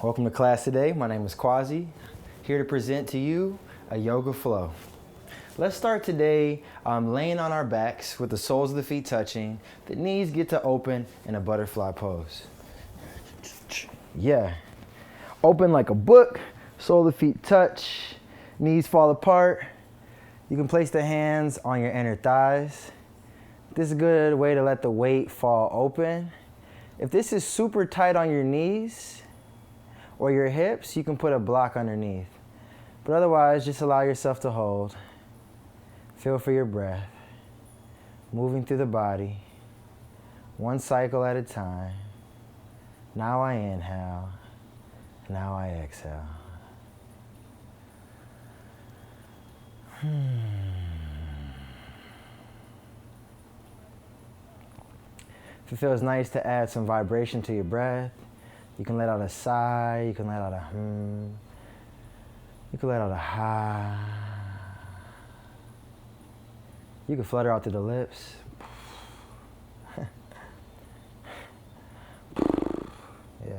Welcome to class today. My name is Quazzy, here to present to you a yoga flow. Let's start today laying on our backs with the soles of the feet touching. The knees get to open in a butterfly pose. Yeah. Open like a book, sole of the feet touch, knees fall apart. You can place the hands on your inner thighs. This is a good way to let the weight fall open. If this is super tight on your knees or your hips, you can put a block underneath. But otherwise, just allow yourself to hold. Feel for your breath, moving through the body, one cycle at a time. Now I inhale, now I exhale. If it feels nice to add some vibration to your breath, you can let out a sigh, you can let out a you can let out a ha. You can flutter out through the lips. Yeah.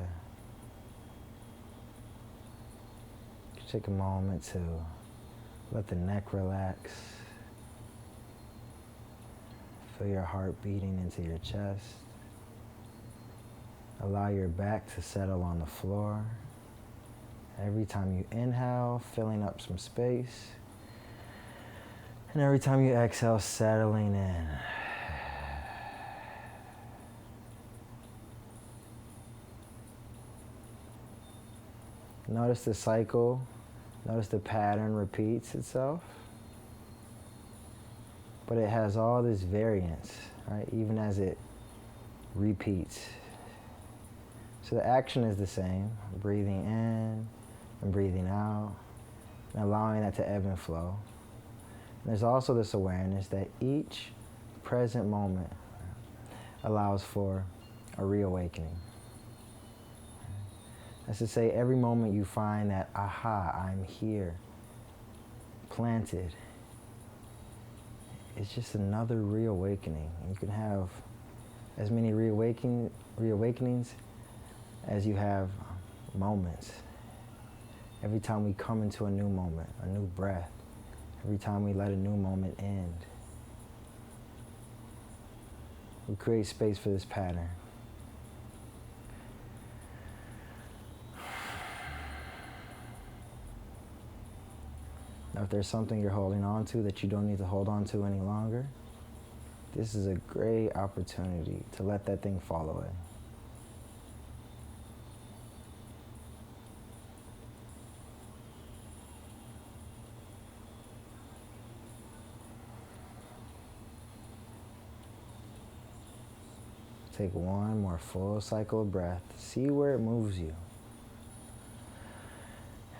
Take a moment to let the neck relax. Feel your heart beating into your chest. Allow your back to settle on the floor. Every time you inhale, filling up some space. And every time you exhale, settling in. Notice the cycle. Notice the pattern repeats itself. But it has all this variance, right? Even as it repeats. So the action is the same, breathing in and breathing out, and allowing that to ebb and flow. And there's also this awareness that each present moment allows for a reawakening. That's to say, every moment you find that, aha, I'm here, planted, it's just another reawakening. You can have as many reawakenings as you have moments. Every time we come into a new moment, a new breath, every time we let a new moment end, we create space for this pattern. Now, if there's something you're holding on to that you don't need to hold on to any longer, this is a great opportunity to let that thing fall away. Take one more full cycle of breath. See where it moves you.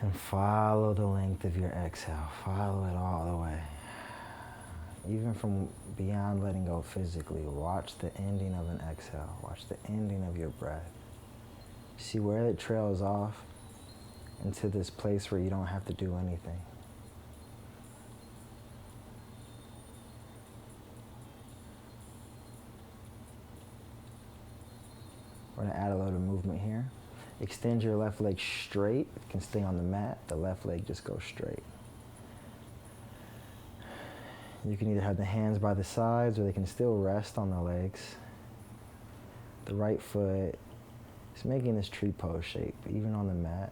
And follow the length of your exhale. Follow it all the way. Even from beyond letting go physically, watch the ending of an exhale. Watch the ending of your breath. See where it trails off into this place where you don't have to do anything. We're going to add a little movement here. Extend your left leg straight. You can stay on the mat. The left leg just goes straight. You can either have the hands by the sides or they can still rest on the legs. The right foot is making this tree pose shape, even on the mat.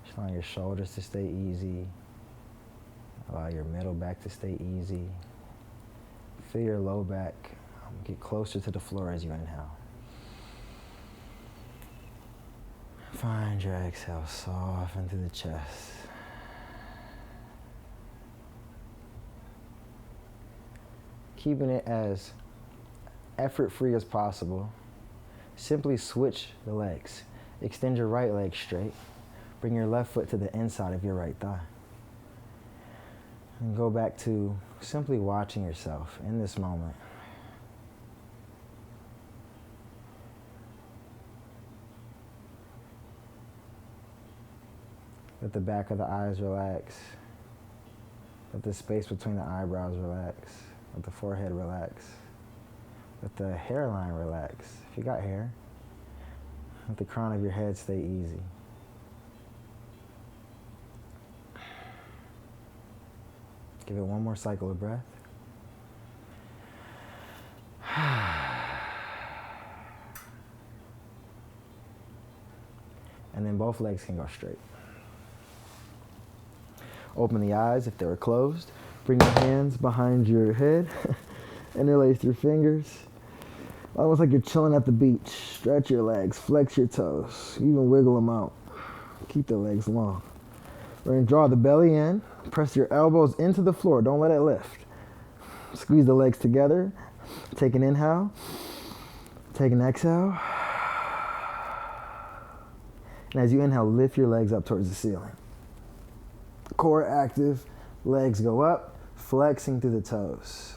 Just allow your shoulders to stay easy. Allow your middle back to stay easy. Feel your low back get closer to the floor as you inhale. Find your exhale, soften through the chest. Keeping it as effort-free as possible, simply switch the legs. Extend your right leg straight. Bring your left foot to the inside of your right thigh. And go back to simply watching yourself in this moment. Let the back of the eyes relax. Let the space between the eyebrows relax. Let the forehead relax. Let the hairline relax. If you got hair, Let the crown of your head stay easy. Give it one more cycle of breath. And then both legs can go straight. Open the eyes if they were closed. Bring your hands behind your head. Interlace your fingers. Almost like you're chilling at the beach. Stretch your legs, flex your toes. Even wiggle them out. Keep the legs long. We're gonna draw the belly in. Press your elbows into the floor. Don't let it lift. Squeeze the legs together. Take an inhale. Take an exhale. And as you inhale, lift your legs up towards the ceiling. Core active. Legs go up, flexing through the toes.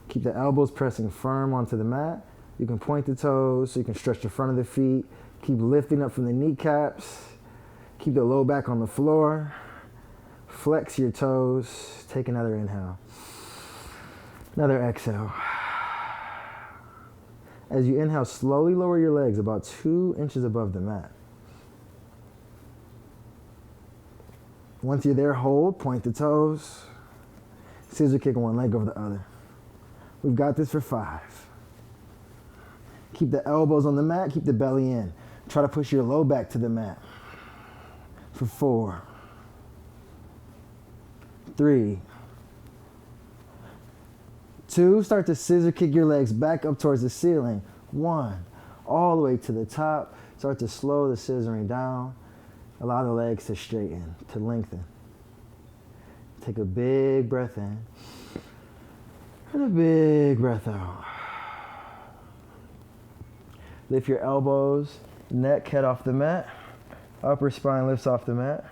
Keep the elbows pressing firm onto the mat. You can point the toes so you can stretch the front of the feet. Keep lifting up from the kneecaps. Keep the low back on the floor. Flex your toes. Take another inhale. Another exhale. As you inhale, slowly lower your legs about 2 inches above the mat. Once you're there, hold, point the toes. Scissor kick one leg over the other. We've got this for 5. Keep the elbows on the mat, keep the belly in. Try to push your low back to the mat. For 4, 3, 2, start to scissor kick your legs back up towards the ceiling. 1, all the way to the top. Start to slow the scissoring down. Allow the legs to straighten, to lengthen. Take a big breath in and a big breath out. Lift your elbows, neck, head off the mat. Upper spine lifts off the mat.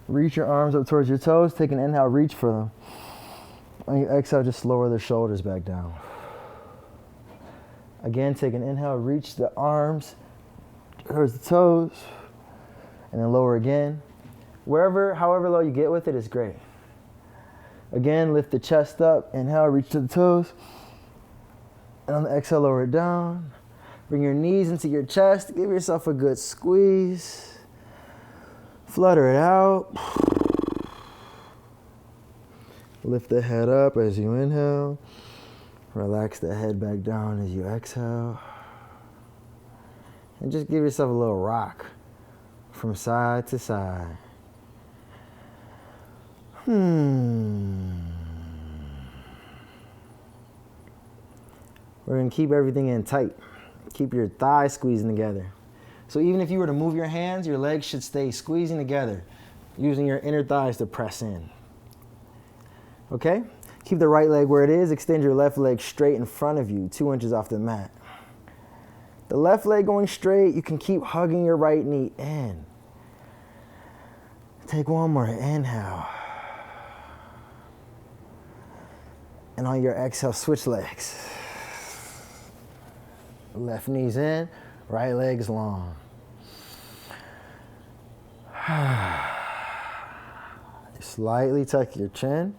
Reach your arms up towards your toes. Take an inhale, reach for them. On your exhale, just lower the shoulders back down. Again, take an inhale, reach the arms towards the toes. And then lower again. However low you get with it is great. Again, lift the chest up. Inhale, reach to the toes. And on the exhale, lower it down. Bring your knees into your chest. Give yourself a good squeeze. Flutter it out. Lift the head up as you inhale. Relax the head back down as you exhale. And just give yourself a little rock from side to side. We're going to keep everything in tight. Keep your thighs squeezing together. So even if you were to move your hands, your legs should stay squeezing together, using your inner thighs to press in. Okay? Keep the right leg where it is. Extend your left leg straight in front of you, 2 inches off the mat. The left leg going straight, you can keep hugging your right knee in. Take one more inhale. And on your exhale, switch legs. Left knee's in, right leg's long. Slightly tuck your chin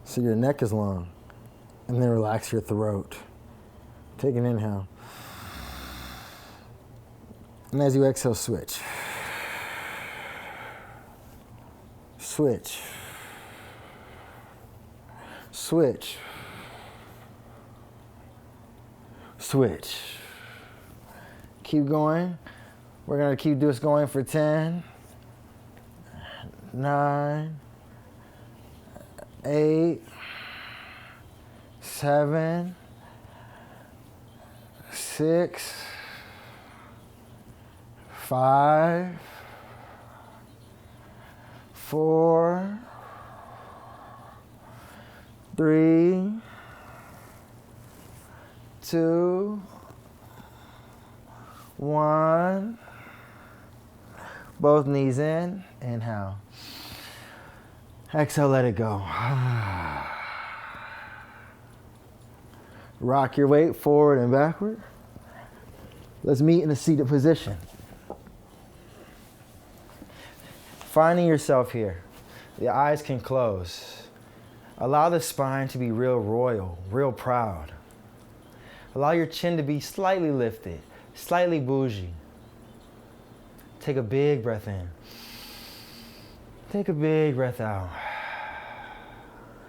so your neck is long. And then relax your throat. Take an inhale. And as you exhale, switch. Switch. Switch. Switch. Keep going. We're going to keep this going for 10, 9, 8, 7, 6, 5, 4, 3, 2, 1. Both knees in. Inhale. Exhale, let it go. Rock your weight forward and backward. Let's meet in a seated position. Finding yourself here. The eyes can close. Allow the spine to be real royal, real proud. Allow your chin to be slightly lifted. slightly bougie. Take a big breath in. Take a big breath out.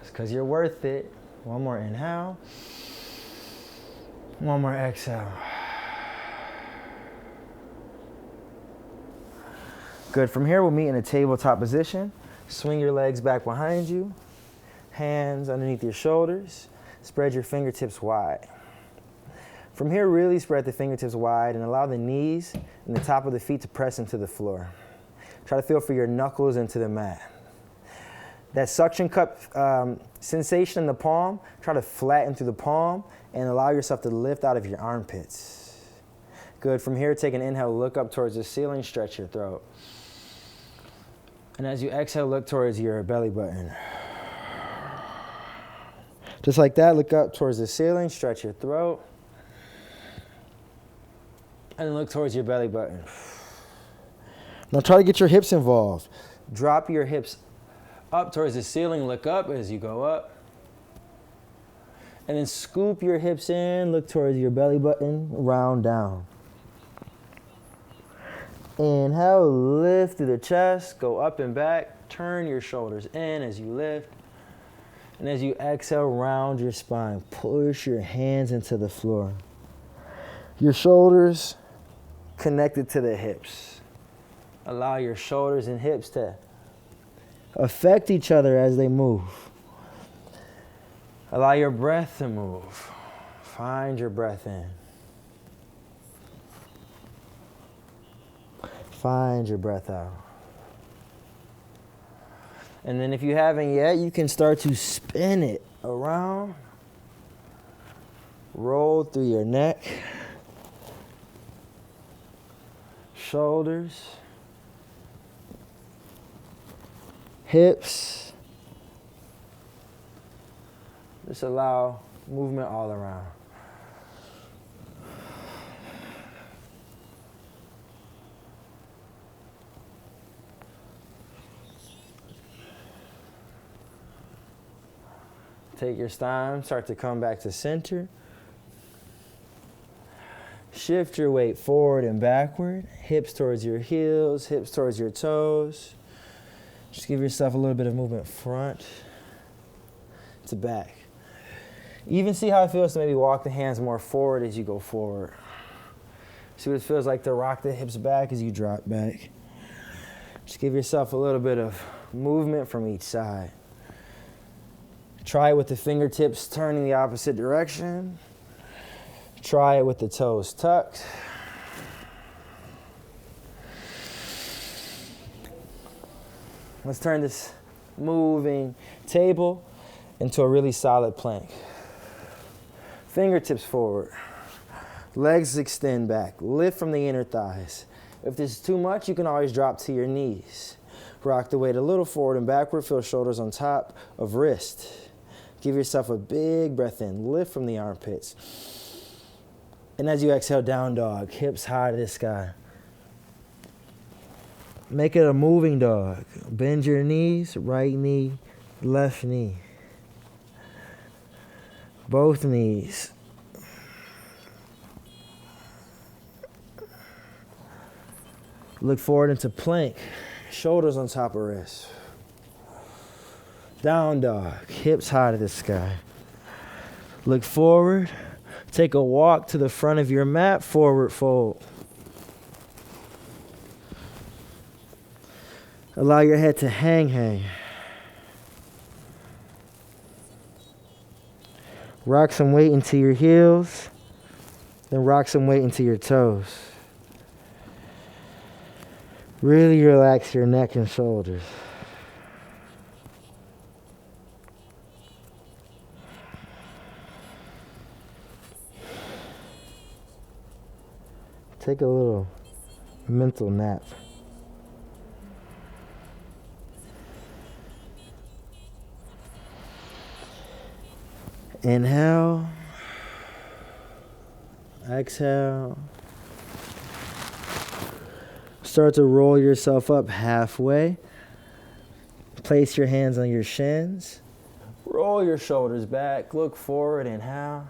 It's because you're worth it. One more inhale. One more exhale. Good. From here, we'll meet in a tabletop position. Swing your legs back behind you. Hands underneath your shoulders. Spread your fingertips wide. From here, really spread the fingertips wide and allow the knees and the top of the feet to press into the floor. Try to feel for your knuckles into the mat. That suction cup sensation in the palm, try to flatten through the palm and allow yourself to lift out of your armpits. Good. From here, take an inhale, look up towards the ceiling, stretch your throat. And as you exhale, look towards your belly button. Just like that, look up towards the ceiling, stretch your throat. And then look towards your belly button. Now try to get your hips involved. Drop your hips up towards the ceiling, look up as you go up. And then scoop your hips in, look towards your belly button, round down. Inhale, lift through the chest, go up and back, turn your shoulders in as you lift. And as you exhale, round your spine, push your hands into the floor. Your shoulders connected to the hips. Allow your shoulders and hips to affect each other as they move. Allow your breath to move. Find your breath in. Find your breath out. And then if you haven't yet, you can start to spin it around. Roll through your neck. Shoulders. Hips. Just allow movement all around. Take your time, start to come back to center. Shift your weight forward and backward. Hips towards your heels, hips towards your toes. Just give yourself a little bit of movement front to back. Even see how it feels to maybe walk the hands more forward as you go forward. See what it feels like to rock the hips back as you drop back. Just give yourself a little bit of movement from each side. Try it with the fingertips turning the opposite direction. Try it with the toes tucked. Let's turn this moving table into a really solid plank. Fingertips forward. Legs extend back. Lift from the inner thighs. If this is too much, you can always drop to your knees. Rock the weight a little forward and backward. Feel shoulders on top of wrist. Give yourself a big breath in. Lift from the armpits. And as you exhale, down dog. Hips high to the sky. Make it a moving dog. Bend your knees. Right knee, left knee. Both knees. Look forward into plank. Shoulders on top of wrists. Down dog, hips high to the sky. Look forward. Take a walk to the front of your mat, forward fold. Allow your head to hang. Rock some weight into your heels, then rock some weight into your toes. Really relax your neck and shoulders. Take a little mental nap. Inhale. Exhale. Start to roll yourself up halfway. Place your hands on your shins. Roll your shoulders back. Look forward. Inhale.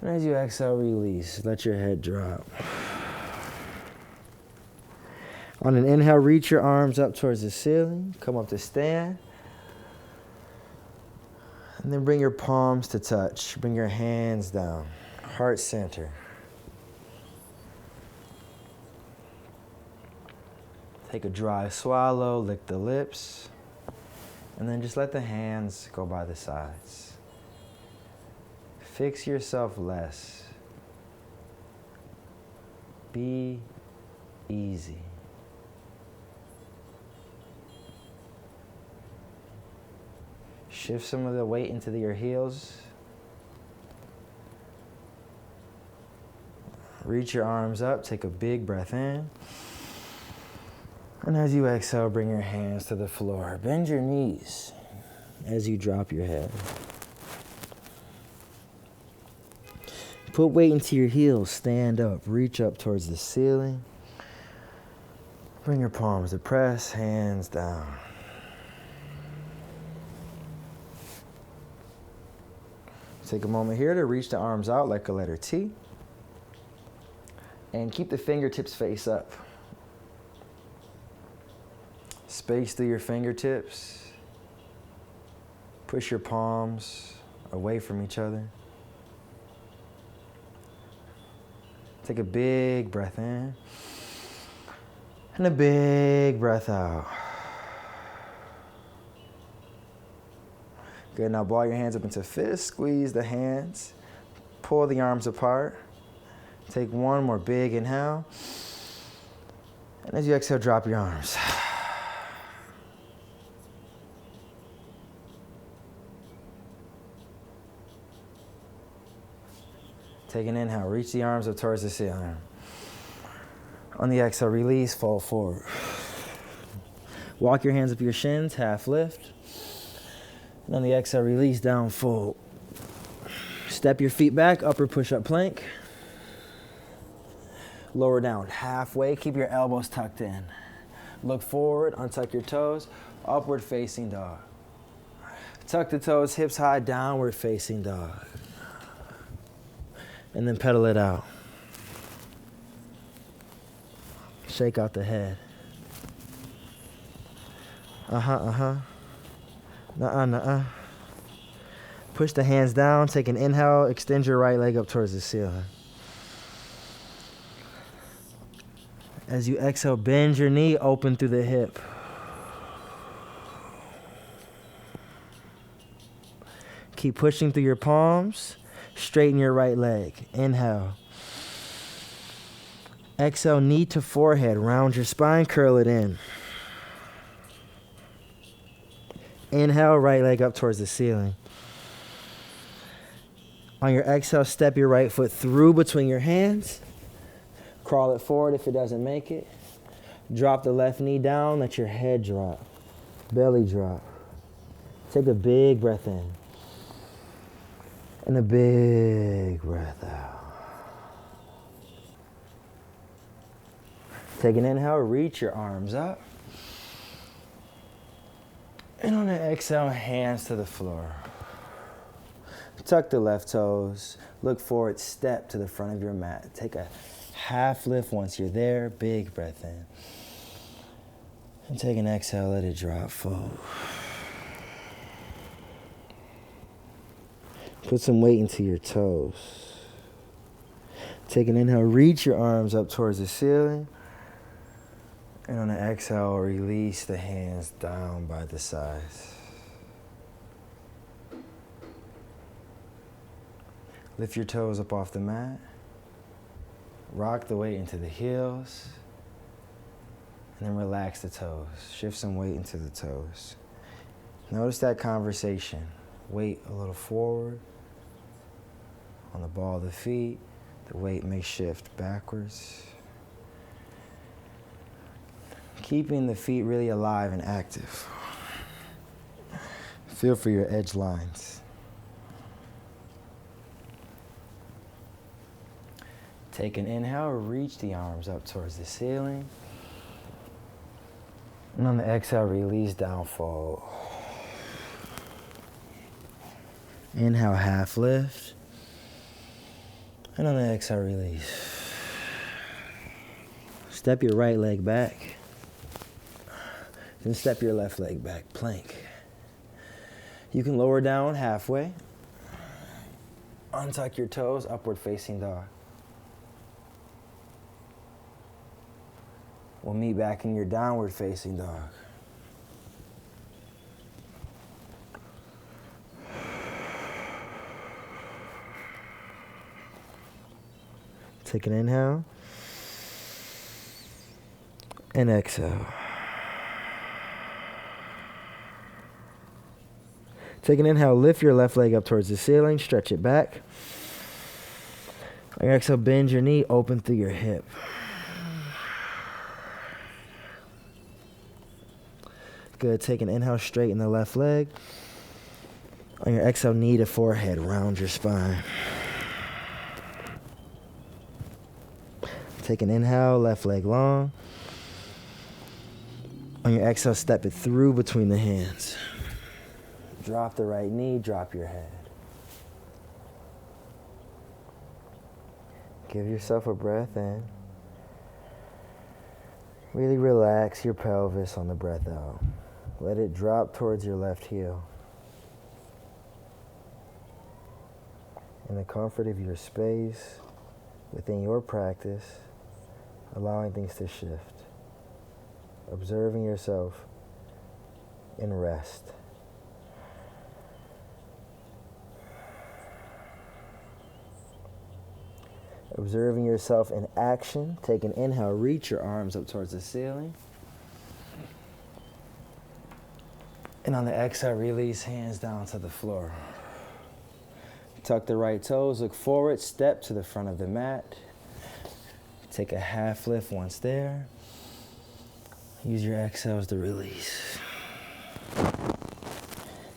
And as you exhale, release. Let your head drop. On an inhale, reach your arms up towards the ceiling. Come up to stand. And then bring your palms to touch. Bring your hands down. Heart center. Take a dry swallow, lick the lips. And then just let the hands go by the sides. Fix yourself less. Be easy. Shift some of the weight into your heels. Reach your arms up, take a big breath in. And as you exhale, bring your hands to the floor. Bend your knees as you drop your head. Put weight into your heels, stand up, reach up towards the ceiling. Bring your palms to press, hands down. Take a moment here to reach the arms out like a letter T. And keep the fingertips face up. Space through your fingertips. Push your palms away from each other. Take a big breath in. And a big breath out. Good, now ball your hands up into fists. Squeeze the hands. Pull the arms apart. Take one more big inhale. And as you exhale, drop your arms. Take an inhale, reach the arms up towards the ceiling. On the exhale, release, fold forward. Walk your hands up your shins, half lift. And on the exhale, release, down, fold. Step your feet back, upper push-up plank. Lower down, halfway, keep your elbows tucked in. Look forward, untuck your toes, upward facing dog. Tuck the toes, hips high, downward facing dog. And then pedal it out. Shake out the head. Nuh-uh. Push the hands down, take an inhale, extend your right leg up towards the ceiling. As you exhale, bend your knee, open through the hip. Keep pushing through your palms. Straighten your right leg. Inhale. Exhale, knee to forehead. Round your spine, curl it in. Inhale, right leg up towards the ceiling. On your exhale, step your right foot through between your hands. Crawl it forward if it doesn't make it. Drop the left knee down, let your head drop. Belly drop. Take a big breath in. And a big breath out. Take an inhale, reach your arms up. And on an exhale, hands to the floor. Tuck the left toes. Look forward, step to the front of your mat. Take a half lift once you're there. Big breath in. And take an exhale, let it drop, fold. Put some weight into your toes. Take an inhale, reach your arms up towards the ceiling. And on an exhale, release the hands down by the sides. Lift your toes up off the mat. Rock the weight into the heels. And then relax the toes. Shift some weight into the toes. Notice that conversation. Weight a little forward. On the ball of the feet, the weight may shift backwards. Keeping the feet really alive and active. Feel for your edge lines. Take an inhale, reach the arms up towards the ceiling. And on the exhale, release, down, fold. Inhale, half lift. And on the exhale, release. Step your right leg back. Then step your left leg back, plank. You can lower down halfway. Untuck your toes, upward facing dog. We'll meet back in your downward facing dog. Take an inhale and exhale. Take an inhale, lift your left leg up towards the ceiling, stretch it back. On your exhale, bend your knee, open through your hip. Good, take an inhale, straighten the left leg. On your exhale, knee to forehead, round your spine. Take an inhale, left leg long. On your exhale, step it through between the hands. Drop the right knee, drop your head. Give yourself a breath in. Really relax your pelvis on the breath out. Let it drop towards your left heel. In the comfort of your space, within your practice, allowing things to shift. Observing yourself in rest. Observing yourself in action. Take an inhale, reach your arms up towards the ceiling. And on the exhale, release hands down to the floor. Tuck the right toes, look forward, step to the front of the mat. Take a half lift once there. Use your exhales to release.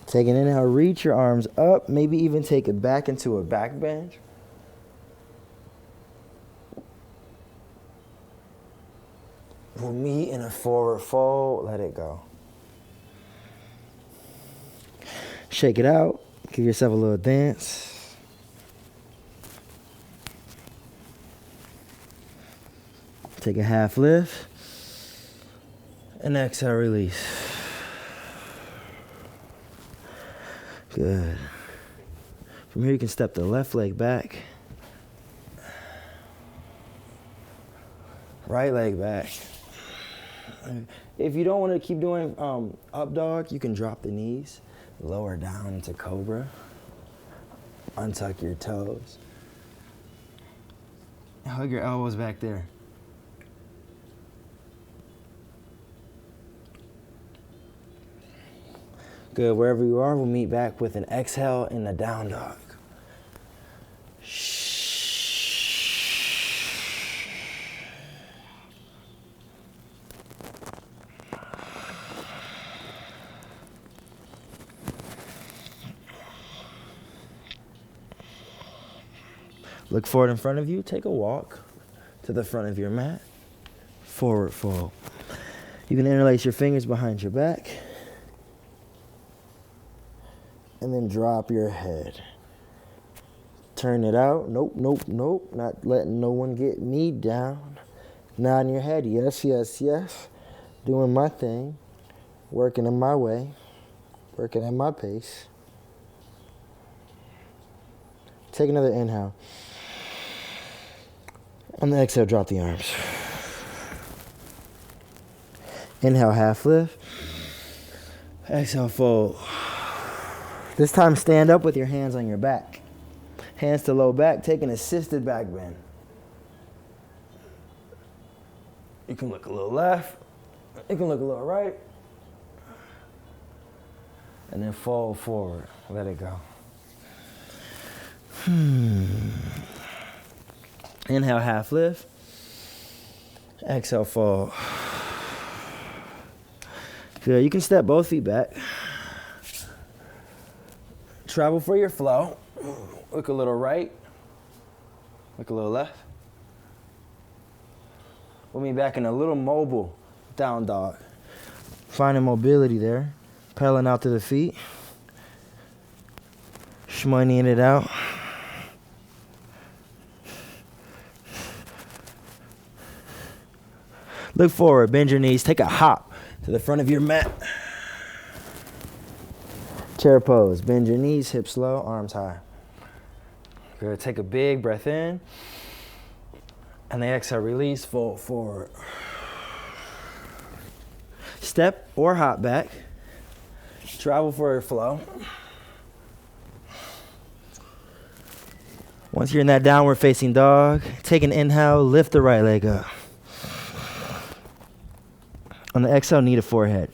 Take an inhale, reach your arms up, maybe even take it back into a back bend. We'll meet in a forward fold, let it go. Shake it out, give yourself a little dance. Take a half lift, and exhale, release. Good. From here, you can step the left leg back. Right leg back. If you don't want to keep doing up dog, you can drop the knees, lower down into cobra, untuck your toes. Hug your elbows back there. Good, wherever you are, we'll meet back with an exhale in the down dog. Look forward in front of you, take a walk to the front of your mat, forward fold. You can interlace your fingers behind your back. And then drop your head. Turn it out. Nope, nope, nope. Not letting no one get me down. Nodding your head. Yes, yes, yes. Doing my thing. Working in my way. Working at my pace. Take another inhale. On the exhale, drop the arms. Inhale, half lift. Exhale, fold. This time, stand up with your hands on your back. Hands to low back, take an assisted back bend. You can look a little left, you can look a little right, and then fold forward. Let it go. Inhale, half lift. Exhale, fold. Good, you can step both feet back. Travel for your flow. Look a little right. Look a little left. We'll be back in a little mobile down dog. Finding mobility there. Pedaling out to the feet. Shmoneying it out. Look forward, bend your knees, take a hop to the front of your mat. Chair pose, bend your knees, hips low, arms high. Good, take a big breath in. And the exhale, release, fold forward. Step or hop back. Travel for your flow. Once you're in that downward facing dog, take an inhale, lift the right leg up. On the exhale, knee to forehead.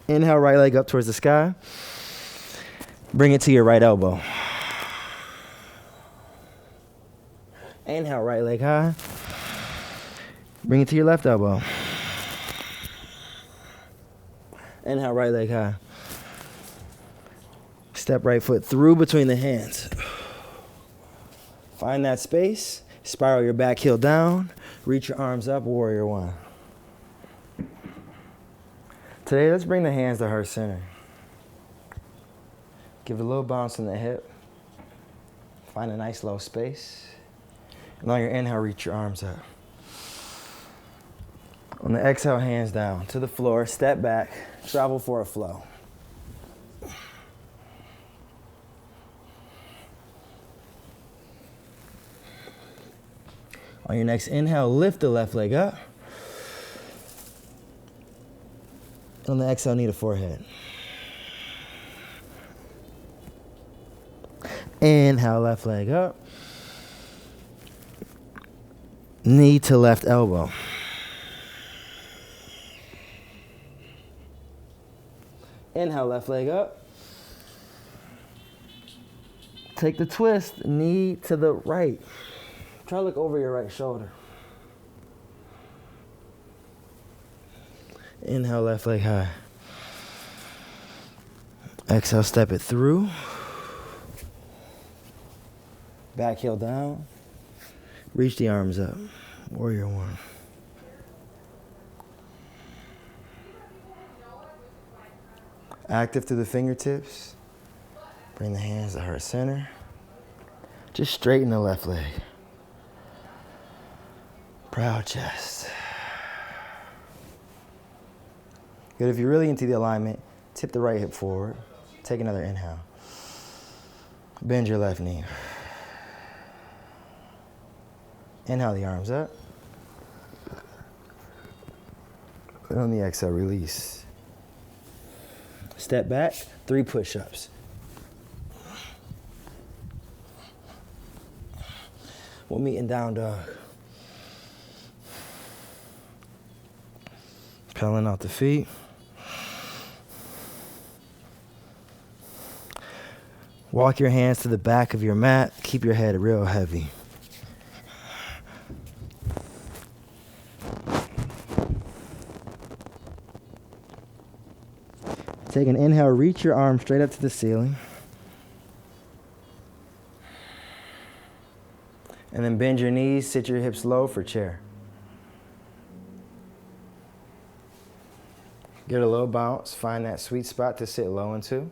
Inhale, right leg up towards the sky. Bring it to your right elbow. Inhale, right leg high. Bring it to your left elbow. Inhale, right leg high. Step right foot through between the hands. Find that space. Spiral your back heel down. Reach your arms up, warrior one. Today, let's bring the hands to heart center. Give it a little bounce in the hip. Find a nice low space. And on your inhale, reach your arms up. On the exhale, hands down to the floor. Step back. Travel for a flow. On your next inhale, lift the left leg up. On the exhale, knee to forehead. Inhale, left leg up. Knee to left elbow. Inhale, left leg up. Take the twist, knee to the right. Try to look over your right shoulder. Inhale, left leg high. Exhale, step it through. Back heel down. Reach the arms up. Warrior one. Active through the fingertips. Bring the hands to heart center. Just straighten the left leg. Proud chest. Good. If you're really into the alignment, tip the right hip forward. Take another inhale. Bend your left knee. Inhale the arms up. And on the exhale, release. Step back, 3 push-ups. We'll meet in down dog. Pedaling out the feet. Walk your hands to the back of your mat. Keep your head real heavy. Take an inhale, reach your arms straight up to the ceiling. And then bend your knees, sit your hips low for chair. Get a little bounce, find that sweet spot to sit low into.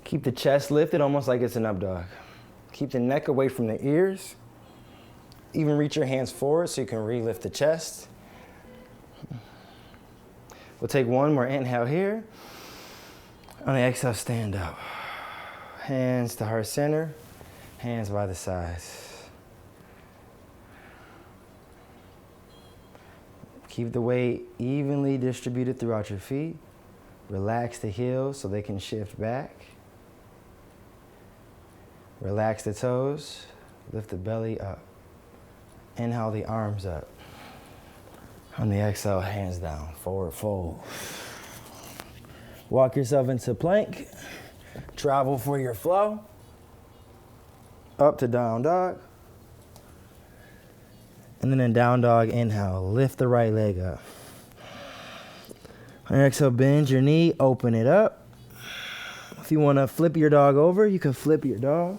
Keep the chest lifted almost like it's an up dog. Keep the neck away from the ears. Even reach your hands forward so you can re-lift the chest. We'll take one more inhale here. On the exhale, stand up. Hands to heart center, hands by the sides. Keep the weight evenly distributed throughout your feet. Relax the heels so they can shift back. Relax the toes, lift the belly up. Inhale the arms up. On the exhale, hands down, forward fold. Walk yourself into plank. Travel for your flow. Up to down dog. And then in down dog, inhale, lift the right leg up. On your exhale, bend your knee, open it up. If you want to flip your dog over, you can flip your dog.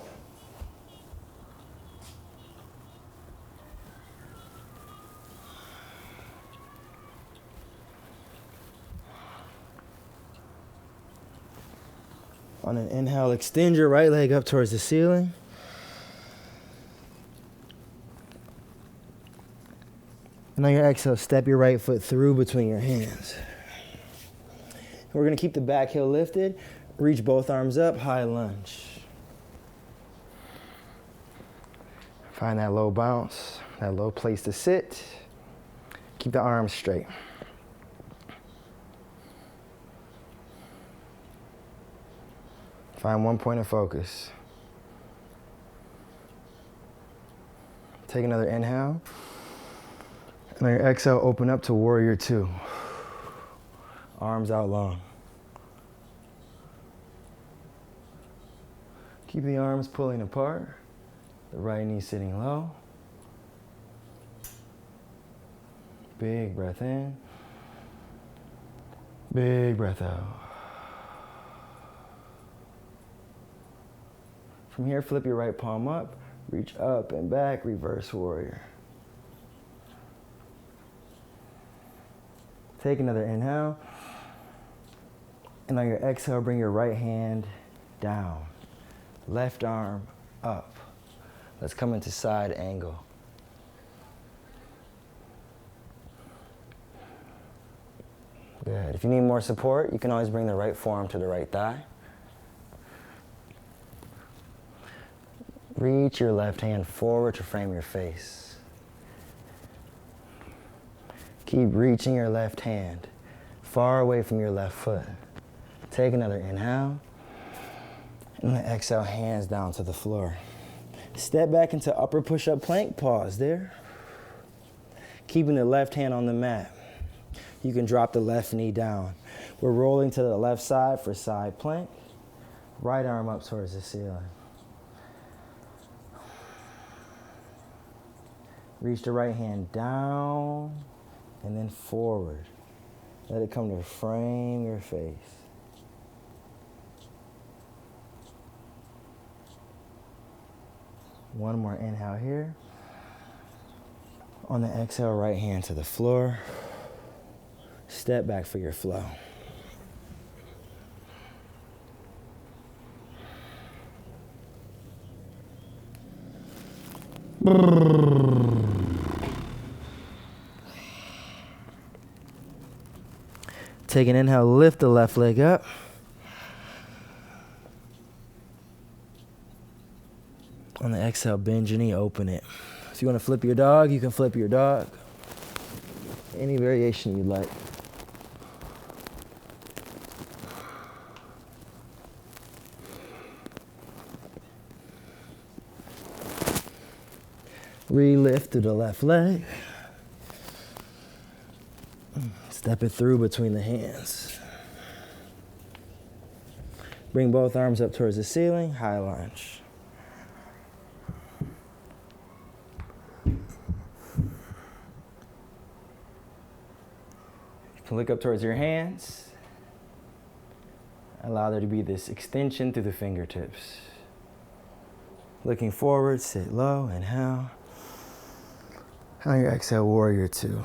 On an inhale, extend your right leg up towards the ceiling. And on your exhale, step your right foot through between your hands. We're gonna keep the back heel lifted. Reach both arms up, high lunge. Find that low bounce, that low place to sit. Keep the arms straight. Find one point of focus. Take another inhale. And on your exhale, open up to warrior two. Arms out long. Keep the arms pulling apart. The right knee sitting low. Big breath in. Big breath out. From here, flip your right palm up. Reach up and back, reverse warrior. Take another inhale. And on your exhale, bring your right hand down. Left arm up. Let's come into side angle. Good. If you need more support, you can always bring the right forearm to the right thigh. Reach your left hand forward to frame your face. Keep reaching your left hand far away from your left foot. Take another inhale. And then exhale, hands down to the floor. Step back into upper push-up plank. Pause there. Keeping the left hand on the mat. You can drop the left knee down. We're rolling to the left side for side plank. Right arm up towards the ceiling. Reach the right hand down and then forward. Let it come to frame your face. One more inhale here. On the exhale, right hand to the floor. Step back for your flow. Take an inhale, lift the left leg up. On the exhale, bend your knee, open it. If you want to flip your dog, you can flip your dog. Any variation you'd like. Re-lift to the left leg. Step it through between the hands. Bring both arms up towards the ceiling, high lunge. You can look up towards your hands. Allow there to be this extension through the fingertips. Looking forward, sit low, inhale. On your exhale, warrior two.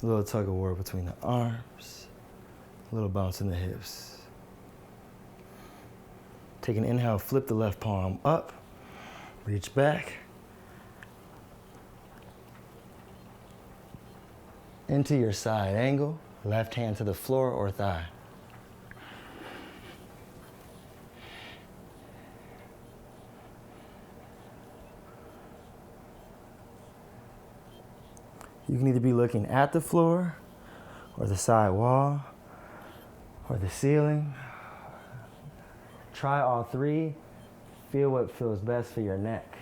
A little tug of war between the arms, a little bounce in the hips. Take an inhale, flip the left palm up, reach back. Into your side angle, left hand to the floor or thigh. You can either be looking at the floor, or the side wall, or the ceiling. Try all three. Feel what feels best for your neck.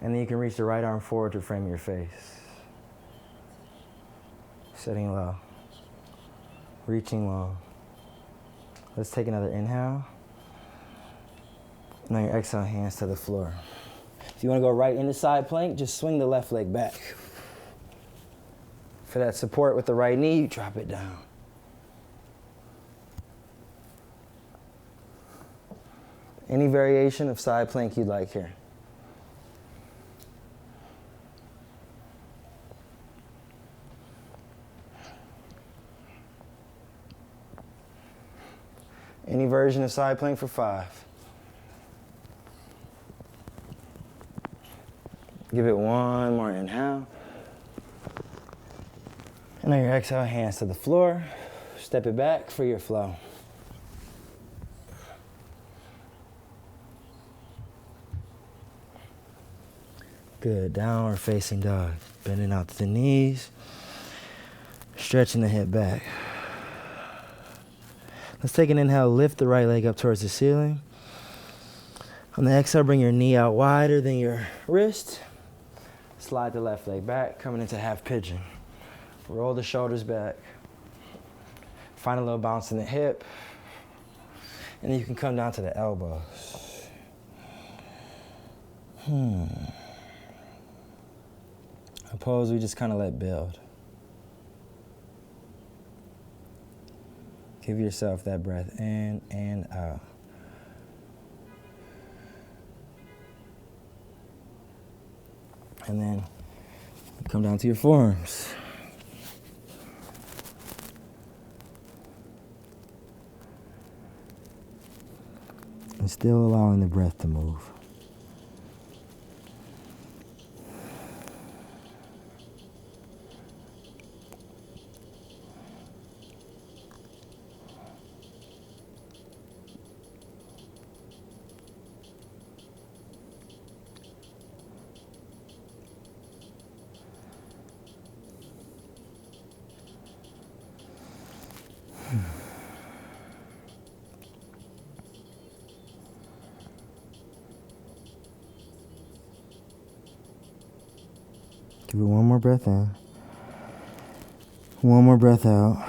And then you can reach the right arm forward to frame your face. Sitting low. Reaching low. Let's take another inhale. And on your exhale, hands to the floor. If you want to go right into side plank, just swing the left leg back. For that support with the right knee, you drop it down. Any variation of side plank you'd like here. Any version of side plank for 5. Give it one more inhale. And on your exhale, hands to the floor. Step it back for your flow. Good, downward facing dog. Bending out to the knees. Stretching the hip back. Let's take an inhale, lift the right leg up towards the ceiling. On the exhale, bring your knee out wider than your wrist. Slide the left leg back, coming into half pigeon. Roll the shoulders back. Find a little bounce in the hip. And then you can come down to the elbows. A pose we just kind of let build. Give yourself that breath in and out. And then come down to your forearms. And still allowing the breath to move. Give it one more breath in. One more breath out.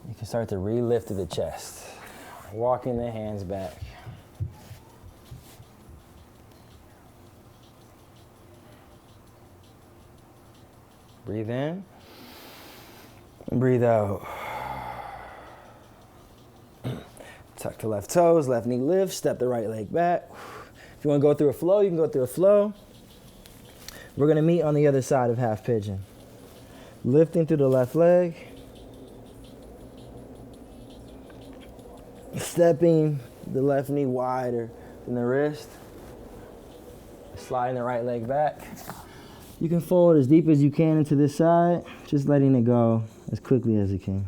You can start to re-lift to the chest. Walking the hands back. Breathe in and breathe out. Tuck the left toes, left knee lifts, step the right leg back. If you want to go through a flow, you can go through a flow. We're going to meet on the other side of half pigeon. Lifting through the left leg. Stepping the left knee wider than the wrist. Sliding the right leg back. You can fold as deep as you can into this side, just letting it go as quickly as you can.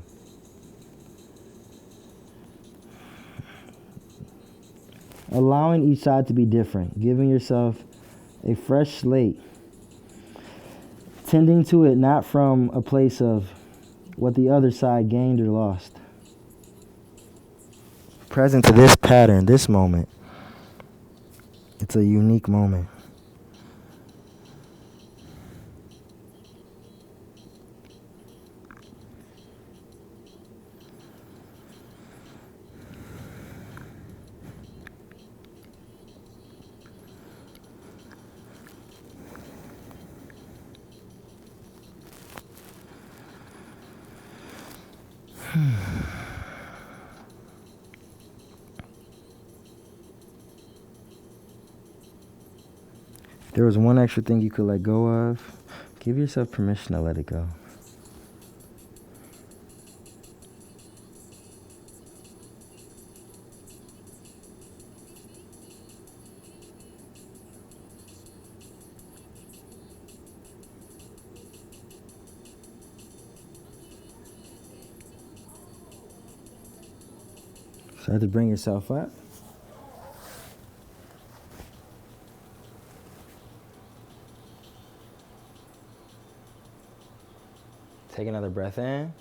Allowing each side to be different, giving yourself a fresh slate. Tending to it not from a place of what the other side gained or lost. Present to this pattern, this moment. It's a unique moment. If there was one extra thing you could let go of, give yourself permission to let it go. Start to bring yourself up. Take another breath in.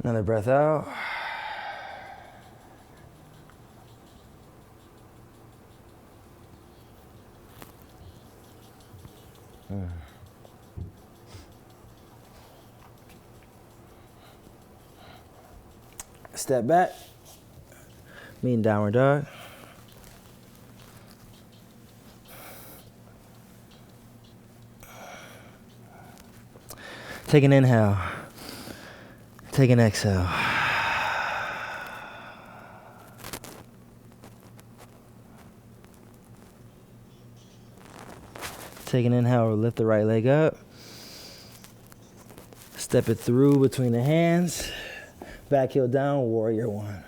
Another breath out. Step back. Meet in downward dog. Take an inhale. Take an exhale. Take an inhale, lift the right leg up. Step it through between the hands. back heel down, warrior one.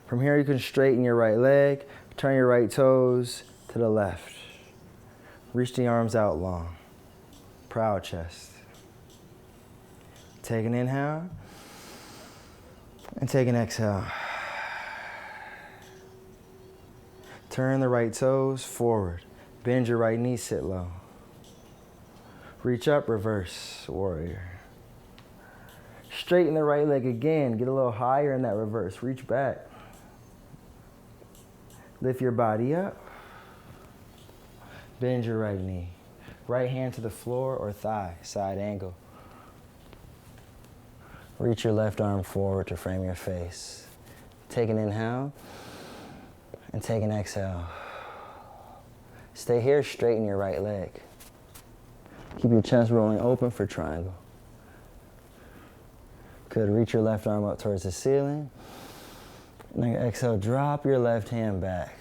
From here, you can straighten your right leg, turn your right toes to the left. Reach the arms out long. Proud chest. Take an inhale and take an exhale. Turn the right toes forward. Bend your right knee, sit low. Reach up, reverse, warrior. Straighten the right leg again. Get a little higher in that reverse. Reach back. Lift your body up. Bend your right knee. Right hand to the floor or thigh, side angle. Reach your left arm forward to frame your face. Take an inhale and take an exhale. Stay here, straighten your right leg. Keep your chest rolling open for triangle. Good, reach your left arm up towards the ceiling. And then exhale, drop your left hand back.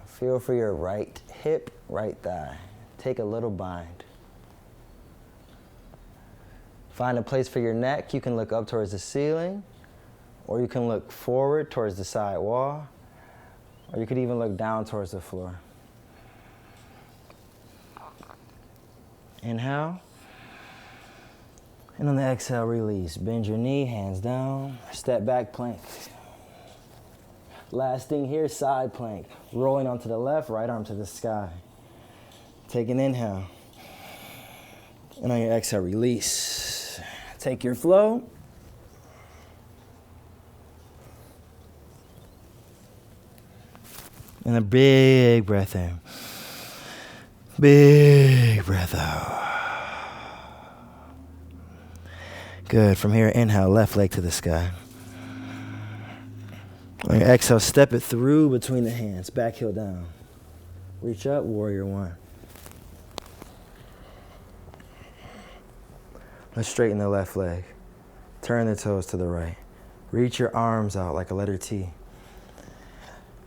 Feel for your right hip, right thigh. Take a little bind. Find a place for your neck. You can look up towards the ceiling, or you can look forward towards the side wall, or you could even look down towards the floor. Inhale. And on the exhale, release. Bend your knee, hands down, step back plank. Last thing here, side plank. Rolling onto the left, right arm to the sky. Take an inhale. And on your exhale, release. Take your flow. And a big breath in. Big breath out. Good. From here, inhale, left leg to the sky. On your exhale, step it through between the hands. Back heel down. Reach up, warrior one. Let's straighten the left leg. Turn the toes to the right. Reach your arms out like a letter T.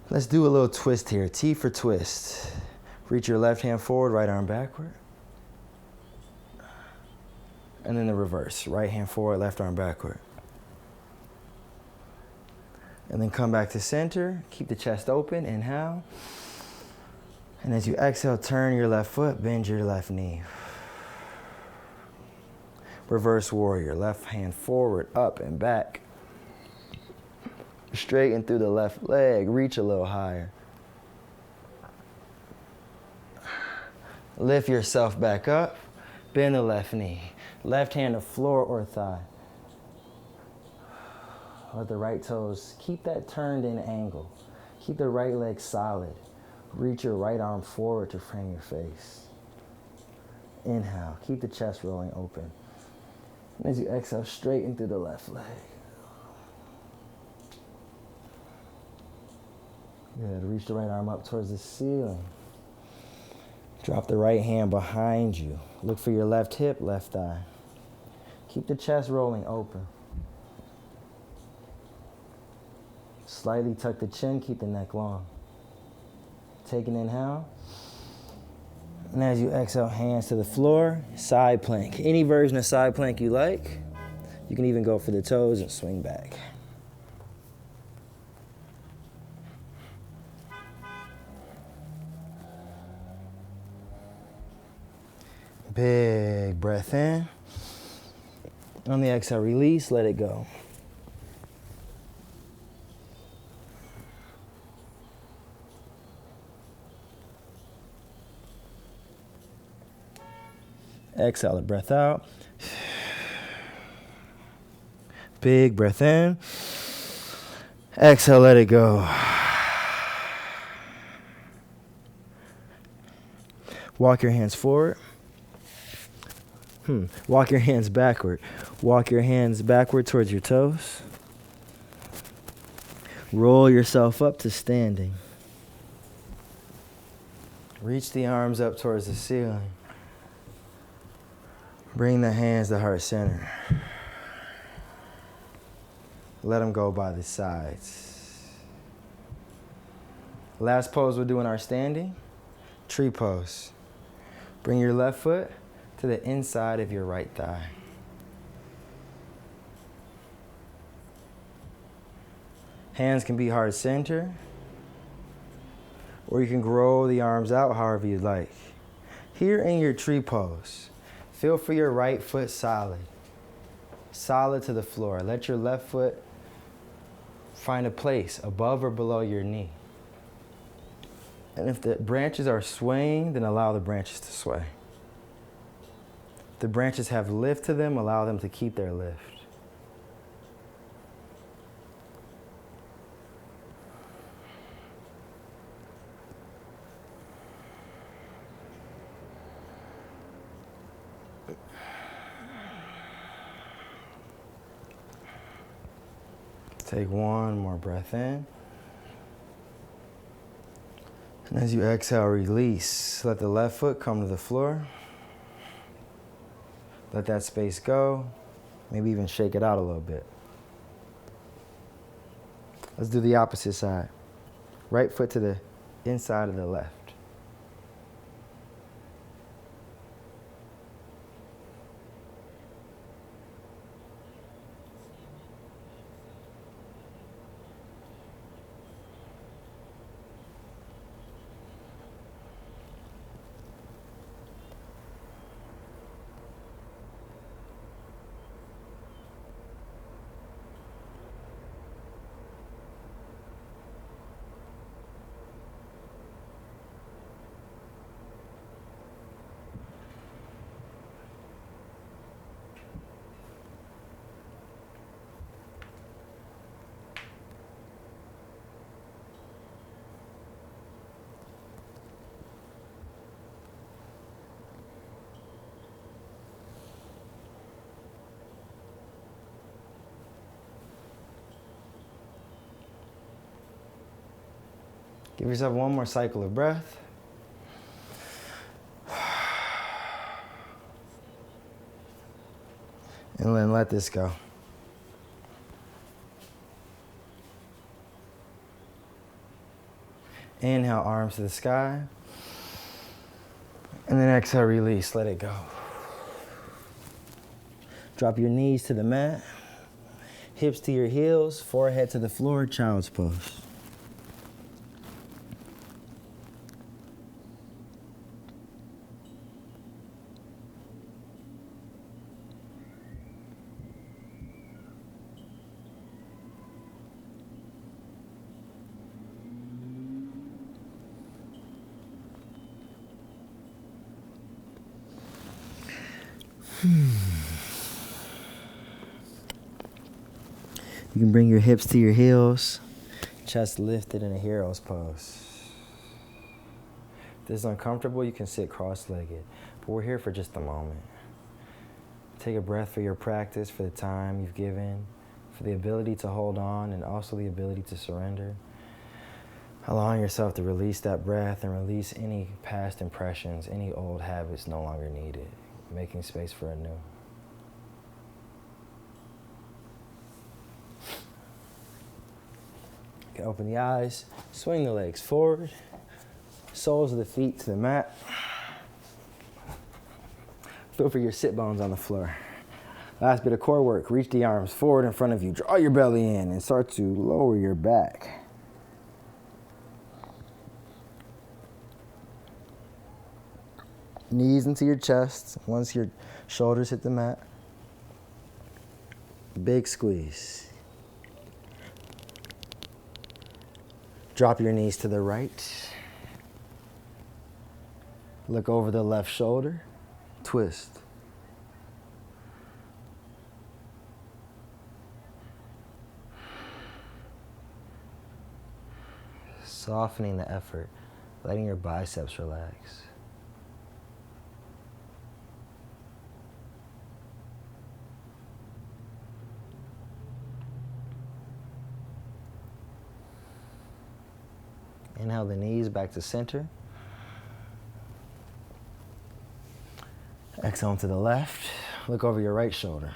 Let's do a little twist here. T for twist. Reach your left hand forward, right arm backward. And then the reverse. Right hand forward, left arm backward. And then come back to center. Keep the chest open. Inhale. And as you exhale, turn your left foot, bend your left knee. Reverse warrior. Left hand forward, up and back. Straighten through the left leg. Reach a little higher. Lift yourself back up. Bend the left knee. Left hand to floor or thigh. Let the right toes, keep that turned in angle. Keep the right leg solid. Reach your right arm forward to frame your face. Inhale, keep the chest rolling open. And as you exhale, straighten through the left leg. Good, reach the right arm up towards the ceiling. Drop the right hand behind you. Look for your left hip, left thigh. Keep the chest rolling open. Slightly tuck the chin, keep the neck long. Take an inhale. And as you exhale, hands to the floor, side plank. Any version of side plank you like. You can even go for the toes and swing back. Big breath in. On the exhale, release, let it go. Exhale the breath out. Big breath in. Exhale, let it go. Walk your hands forward. Walk your hands backward. Walk your hands backward towards your toes. Roll yourself up to standing. Reach the arms up towards the ceiling. Bring the hands to heart center. Let them go by the sides. Last pose we'll do in our standing, tree pose. Bring your left foot to the inside of your right thigh. Hands can be heart center, or you can grow the arms out however you'd like. Here in your tree pose, feel for your right foot solid to the floor. Let your left foot find a place above or below your knee. And if the branches are swaying, then allow the branches to sway. If the branches have lift to them, allow them to keep their lift. Take one more breath in. And as you exhale, release. Let the left foot come to the floor. Let that space go. Maybe even shake it out a little bit. Let's do the opposite side. Right foot to the inside of the left. Give yourself one more cycle of breath. And then let this go. Inhale, arms to the sky. And then exhale, release, let it go. Drop your knees to the mat. Hips to your heels, forehead to the floor, child's pose. You can bring your hips to your heels, chest lifted in a hero's pose. If this is uncomfortable, you can sit cross-legged, but we're here for just a moment. Take a breath for your practice, for the time you've given, for the ability to hold on, and also the ability to surrender. Allowing yourself to release that breath and release any past impressions, any old habits no longer needed, making space for a new. You can open the eyes, swing the legs forward, soles of the feet to the mat. Feel for your sit bones on the floor. Last bit of core work, reach the arms forward in front of you, draw your belly in and start to lower your back. Knees into your chest, once your shoulders hit the mat. Big squeeze. Drop your knees to the right. Look over the left shoulder, twist. Softening the effort, letting your biceps relax. Inhale the knees back to center. Exhale to the left. Look over your right shoulder.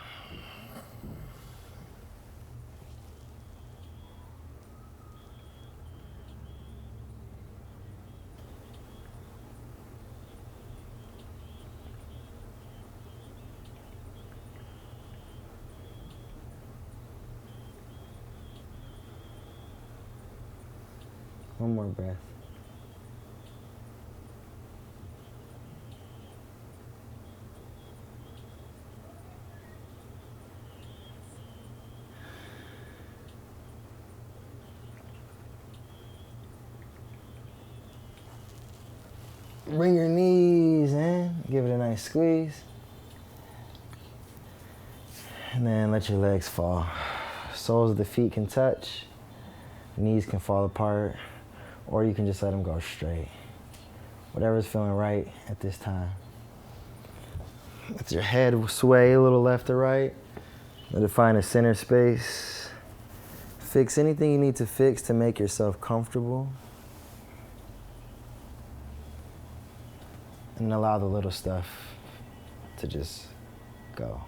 One more breath. Bring your knees in, give it a nice squeeze. And then let your legs fall. Soles of the feet can touch, knees can fall apart, or you can just let them go straight. Whatever's feeling right at this time. Let your head sway a little left or right. Let it find a center space. Fix anything you need to fix to make yourself comfortable. And allow the little stuff to just go.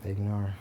Ignore.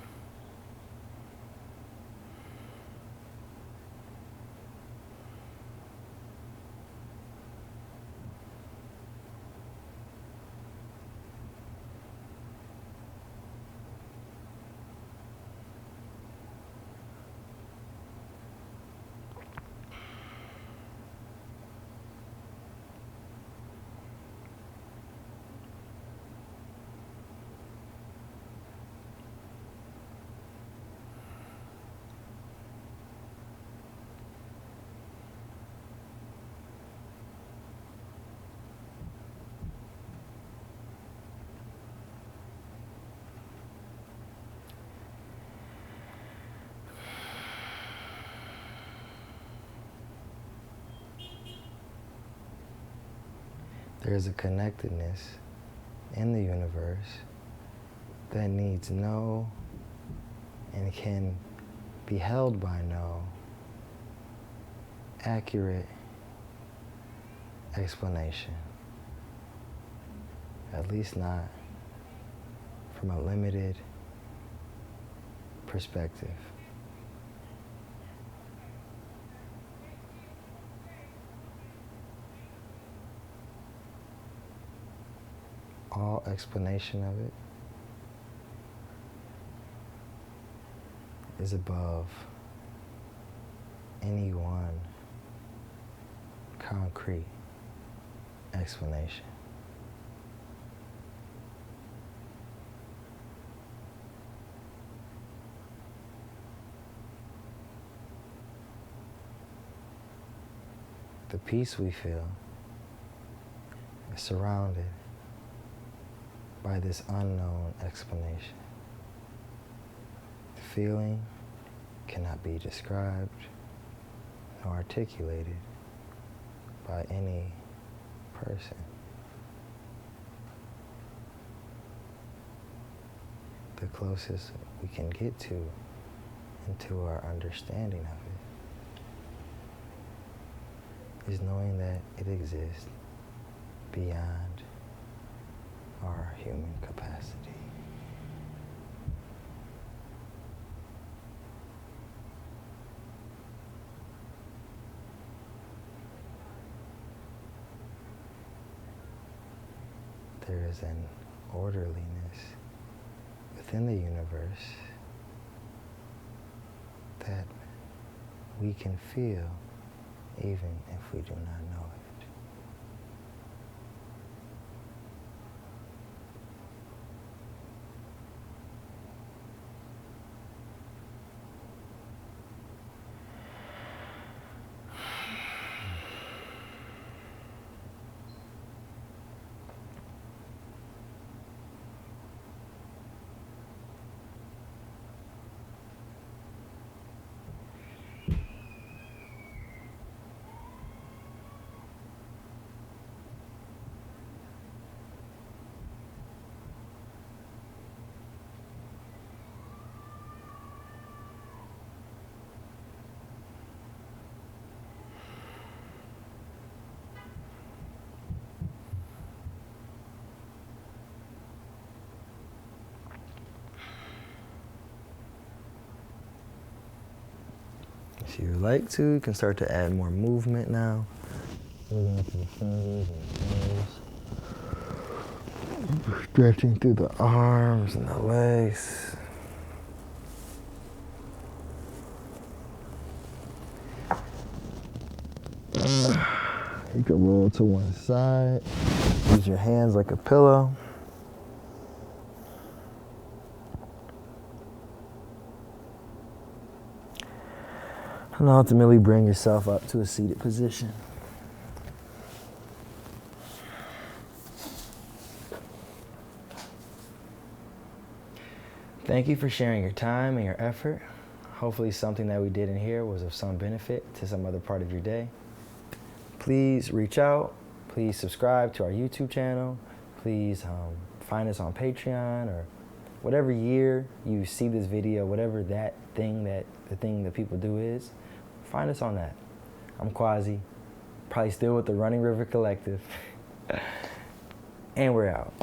There's a connectedness in the universe that needs no and can be held by no accurate explanation. At least not from a limited perspective. All explanation of it is above any one concrete explanation. The peace we feel is surrounded by this unknown explanation. The feeling cannot be described nor articulated by any person. The closest we can get to into our understanding of it is knowing that it exists beyond our human capacity. There is an orderliness within the universe that we can feel even if we do not know it. If you like to, you can start to add more movement now. Stretching through the arms and the legs. You can roll to one side. Use your hands like a pillow. And ultimately bring yourself up to a seated position. Thank you for sharing your time and your effort. Hopefully something that we did in here was of some benefit to some other part of your day. Please reach out. Please subscribe to our YouTube channel. Please find us on Patreon, or whatever year you see this video, whatever the thing that people do is, find us on that. I'm Quazzy, probably still with the Running River Collective, and we're out.